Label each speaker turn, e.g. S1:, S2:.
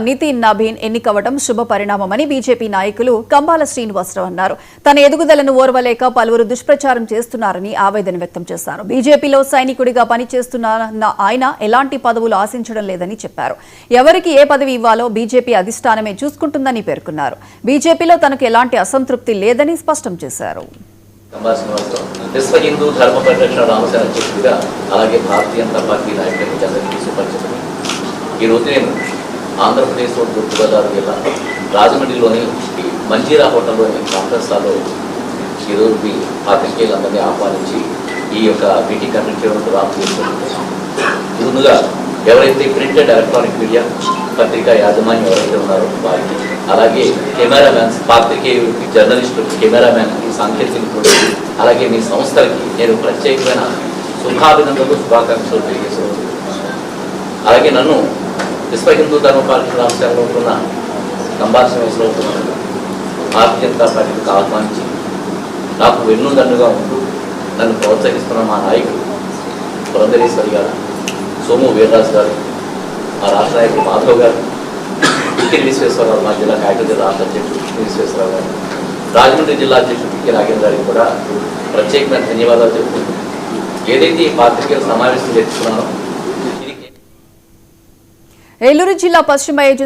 S1: నితిన్ నబీన్ ఎన్నికవడం శుభ పరిణామమని బీజేపీ నాయకులు కంబాల శ్రీనివాసరావు అన్నారు. తన ఎదుగుదలను ఓర్వలేక పలువురు దుష్ప్రచారం చేస్తున్నారని ఆవేదన వ్యక్తం చేశారు. బీజేపీలో సైనికుడిగా పనిచేస్తున్న ఆయన ఎలాంటి పదవులు ఆశించడం లేదని చెప్పారు. ఎవరికి ఏ పదవి ఇవ్వాలో బీజేపీ అధిష్టానమే చూసుకుంటుందని పేర్కొన్నారు. బీజేపీలో తనకు ఎలాంటి అసంతృప్తి లేదని స్పష్టం చేశారు.
S2: విశ్వ హిందూ ధర్మ పరిరక్షణ రామసేన అధ్యక్షుడిగా అలాగే భారతీయ జనతా పార్టీ నాయకులకు అందరికీ సుపరిచితులు. ఈరోజు నేను ఆంధ్రప్రదేశ్లో తూర్పుగోదావరి జిల్లా రాజమండ్రిలోని మంజీరా హోటల్లోని కాన్ఫరెన్స్ హాల్లో ఈరోజు మీ పాత్రికేయులందరినీ ఆహ్వానించి ఈ యొక్క మీటింగ్ కండక్ట్ చేయడం రామ్ చేసుకుంటున్నాం. ముందుగా ఎవరైతే ప్రింటెడ్ ఎలక్ట్రానిక్ మీడియా పత్రికా యాజమాన్యం ఎవరైతే ఉన్నారో వారికి, అలాగే కెమెరామ్యాన్స్, పాత్రికేయులకి, జర్నలిస్టులకి, కెమెరామ్యాన్కి, సాంకేతికులకి, అలాగే మీ సంస్థలకి నేను ప్రత్యేకమైన శుభాభినందనలు, శుభాకాంక్షలు తెలియజేస్తున్నాను. అలాగే నన్ను విశ్వ హిందూ ధర్మ పరిరక్షణ రామసేనలో ఉంటున్న కంబాల శ్రీనివాసరావు ఉంటున్న భారతీయ జనతా పార్టీకి ఆహ్వానించి నాకు వెన్నుదన్నుగా ఉంటూ నన్ను ప్రోత్సహిస్తున్న మా నాయకులు పురంధరేశ్వరి గారు, సోము వీర్రాజు గారు, మా రాష్ట్ర నాయకులు మాధవ్ గారు, టికెట్ విశ్వేశ్వరరావు, మా జిల్లా కాకినాడ రాష్ట్ర అధ్యక్షుడు విశ్వేశ్వరరావు గారు, రాజమండ్రి జిల్లా అధ్యక్షుడు టికె నాగేంద్ర గారికి కూడా ప్రత్యేకమైన ధన్యవాదాలు చెప్పుకుంటూ ఏదైతే ఈ పాత్రికేయుల సమావేశం చేస్తున్నానో
S1: ఏలూరు జిల్లా పశ్చిమ ఏజెన్సీ